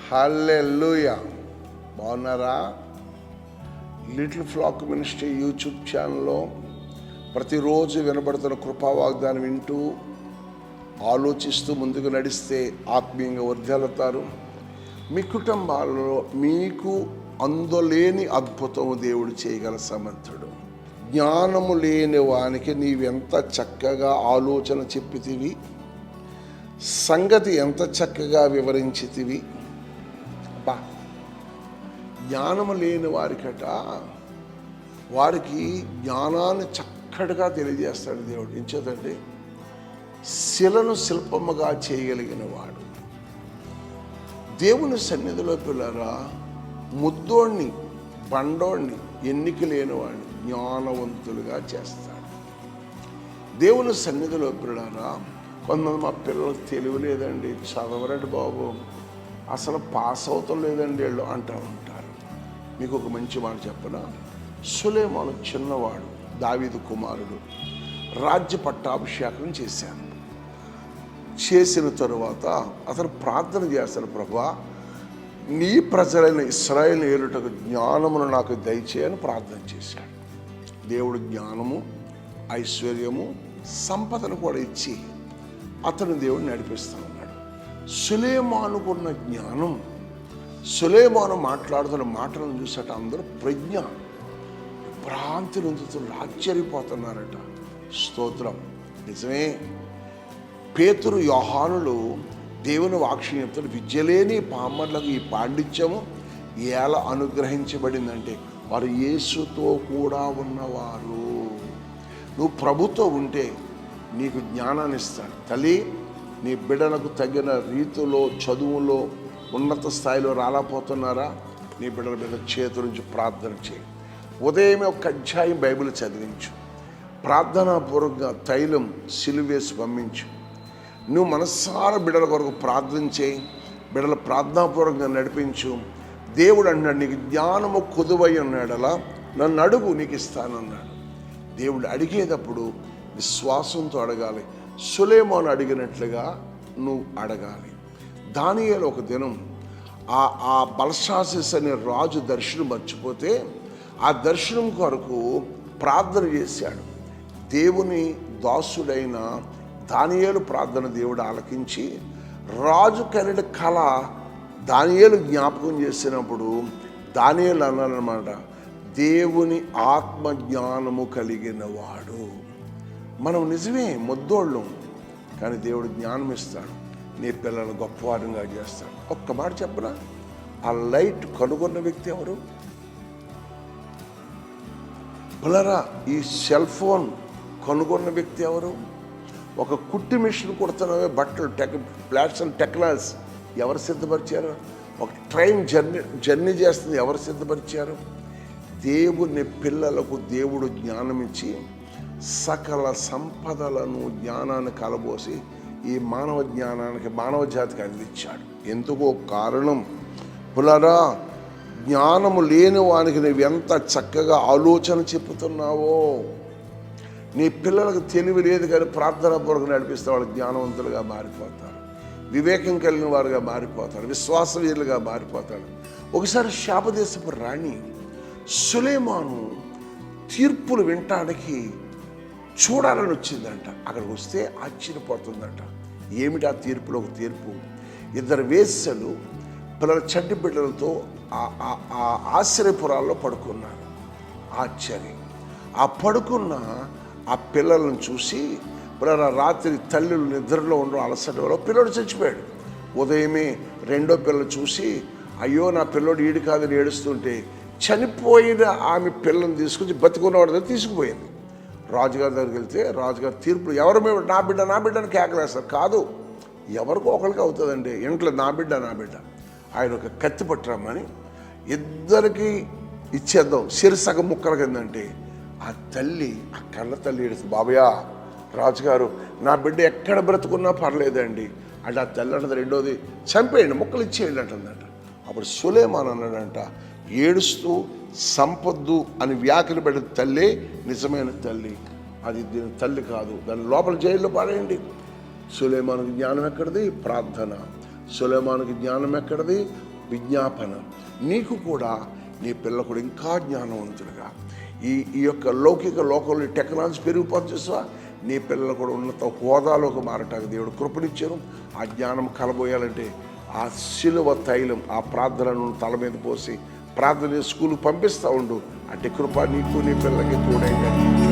హల్లెలూయా. బాగున్నారా? Little flax ministry YouTube ఛానల్లో ప్రతిరోజు వినబడుతున్న కృపా వాగ్దానం వింటూ ఆలోచిస్తూ ముందుకు నడిస్తే ఆత్మీయంగా వర్ధిల్లుతారు. మీ కుటుంబాలలో మీకు అందులేని అద్భుతము దేవుడు చేయగల సమర్థుడు. జ్ఞానము లేని వానికి నీవెంత చక్కగా ఆలోచన చెప్పితివి, సంగతి ఎంత చక్కగా వివరించితివి. బా, జ్ఞానము లేని వారికి జ్ఞానాన్ని చక్కటిగా తెలియజేస్తాడు దేవుడు. ఎంచేతంటే శిలను శిల్పముగా చేయగలిగిన వాడు. దేవుని సన్నిధిలో పిల్లరా, ముద్దోడిని బండోడిని ఎన్నిక లేనివాడిని జ్ఞానవంతులుగా చేస్తాడు. దేవుని సన్నిధిలో పిల్లరా, కొంతమంది మా పిల్లలకు తెలివి లేదండి, చదవరండి బాబు, అసలు పాస్ అవుతాం లేదండి వీళ్ళు అంటూ ఉంటారు. మీకు ఒక మంచి మాట చెప్పనా? సులైమాను చిన్నవాడు, దావీదు కుమారుడు, రాజ్య పట్టాభిషేకం చేసిన తరువాత అతను ప్రార్థన చేస్తాడు, ప్రభువా నీ ప్రజలైన ఇశ్రాయేలును ఏలుటకు జ్ఞానమును నాకు దయచేయని ప్రార్థన చేశాడు. దేవుడు జ్ఞానము, ఐశ్వర్యము, సంపదను కూడా ఇచ్చి అతను దేవుడు నడిపిస్తూ ఉన్నాడు. సులైమానుకున్న జ్ఞానం, సులైమాను మాట్లాడుతున్న మాటలను చూసట అందరూ ప్రజ్ఞ భ్రాంతి నొందుతున్న ఆశ్చర్యపోతున్నారట. స్తోత్రం. నిజమే, పేతురు యోహానులు దేవుని వాక్యం చెప్తాడు, విద్యలేని పామర్లకు ఈ పాండిత్యము ఎలా అనుగ్రహించబడిందంటే వారు యేసుతో కూడా ఉన్నవారు. నువ్వు ప్రభుతో ఉంటే నీకు జ్ఞానాన్ని ఇస్తాడు. తల్లి, నీ బిడ్డలకు తగిన రీతిలో చదువులో ఉన్నత స్థాయిలో రాలేకపోతున్నారా? నీ బిడ్డ చేతుల నుంచి ప్రార్థన చేయి. ఉదయమే ఒక అధ్యాయం బైబిల్ చదివించు. ప్రార్థనాపూర్వకంగా తైలం సిలువేసి పంపించు. నువ్వు మనసారా బిడ్డల కొరకు ప్రార్థన చేయి. బిడ్డల ప్రార్థనాపూర్వకంగా నడిపించు. దేవుడు అన్నాడు, నీకు జ్ఞానము కొదువై ఉన్నాడలా నన్ను అడుగు, నీకు ఇస్తానన్నాడు. దేవుడు అడిగేటప్పుడు విశ్వాసంతో అడగాలి. సులైమాను అడిగినట్లుగా నువ్వు అడగాలి. దానియేలు ఒక దినం ఆ బల్షాసెస్ అనే రాజు దర్శనం మర్చిపోతే ఆ దర్శనం కొరకు ప్రార్థన చేశాడు. దేవుని దాసుడైన దానియేలు ప్రార్థన దేవుడు ఆలకించి రాజు కలిగిన కళ దానియేలు జ్ఞాపకం చేసినప్పుడు దానియేలు అన్నారన్నమాట, దేవుని ఆత్మజ్ఞానము కలిగిన వాడు. మనం నిజమే మొద్దోళ్ళం, కానీ దేవుడు జ్ఞానం ఇస్తాడు. నీ పిల్లలను గొప్పవారంగా చేస్తాడు. ఒక్క మాట చెప్పనా? ఆ లైట్ కనుగొన్న వ్యక్తి ఎవరు? పిల్లరా, ఈ సెల్ ఫోన్ కనుగొన్న వ్యక్తి ఎవరు? ఒక కుట్టి మిషన్ కుడుతున్నవే బట్టలు ఫ్లాట్స్ అండ్ టెక్నాలజీ ఎవరు సిద్ధపరిచారు? ఒక ట్రైన్ జర్నీ చేస్తుంది ఎవరు సిద్ధపరిచారు? దేవుని పిల్లలకు దేవుడు జ్ఞానం ఇచ్చి సకల సంపదలను జ్ఞానాన్ని కలబోసి ఈ మానవ జ్ఞానానికి మానవ జాతికి అందించాడు. ఎందుకో కారణం. పులరా, జ్ఞానము లేని వానికి నువ్వు ఎంత చక్కగా ఆలోచన చెప్పుతున్నావో. నీ పిల్లలకు తెలివి లేదు కానీ ప్రార్థనాపూర్వకంగా నడిపిస్తే వాళ్ళు జ్ఞానవంతులుగా మారిపోతారు, వివేకం కలిగిన వారుగా మారిపోతారు, విశ్వాసవీరులుగా మారిపోతారు. ఒకసారి శాపదేశపు రాణి సులైమాను తీర్పులు వినటానికి చూడాలని వచ్చిందంట. అక్కడికి వస్తే ఆశ్చర్యపోతుందంట. ఏమిటి ఆ తీర్పులో ఒక తీర్పు? ఇద్దరు వేశ్యలు పిల్లల చంటి బిడ్డలతో ఆ ఆశ్చర్యపురాల్లో పడుకున్నారు. ఆశ్చర్యం. ఆ పడుకున్న ఆ పిల్లలను చూసి పిల్లల రాత్రి తల్లులు నిద్రలో ఉండడం అలసట వల్ల పిల్లడు చచ్చిపోయాడు. ఉదయమే రెండో పిల్లలు చూసి అయ్యో నా పిల్లోడు ఈడు కాదని ఏడుస్తుంటే చనిపోయిన ఆమె పిల్లని తీసుకొచ్చి బతికున్నవాడి దగ్గర తీసుకుపోయింది. రాజుగారి దగ్గరికి వెళ్తే రాజుగారి తీర్పులు ఎవరు మేము నా బిడ్డని కేకలేస్తారు. కాదు, ఎవరికో ఒకరికి అవుతుందండి. ఇంట్లో నా బిడ్డ ఆయన ఒక కత్తి పట్టరమ్మని ఇద్దరికి ఇచ్చేద్దాం సిరిసగ ముక్కల కిందంటే ఆ తల్లి, ఆ కళ్ళ తల్లి ఏడుస్తుంది, బాబయ్యా రాజుగారు నా బిడ్డ ఎక్కడ బ్రతుకున్నా పర్లేదండి అంటే ఆ తల్లి అంటది రెండోది చంపేయండి, ముక్కలు ఇచ్చేయండి అంటుందంట. అప్పుడు సులైమాను అన్నాడంట, ఏడుస్తూ సంపద్దు అని వ్యాఖ్యలు పెట్టిన తల్లే నిజమైన తల్లి, అది దీని తల్లి కాదు, దాని లోపల జైల్లో పారేయండి. సులైమానుకి జ్ఞానం ఎక్కడిది? ప్రార్థన. సులైమానుకి జ్ఞానం ఎక్కడిది? విజ్ఞాపన. నీకు కూడా నీ పిల్ల కూడా ఇంకా జ్ఞానవంతులుగా ఈ యొక్క లౌకిక లోకంలో టెక్నాలజీ పెరిగిపోతుంది చూసా, నీ పిల్లలు కూడా ఉన్నత హోదాలోకి మారటానికి దేవుడు కృపనిచ్చారు. ఆ జ్ఞానం కలబోయాలంటే ఆ శిలువ తైలం, ఆ ప్రార్థనను తల మీద పోసి ప్రార్థన స్కూల్కి పంపిస్తూ ఉండు. అంటే కృప నీకు నీ పిల్లలకి తోడైందని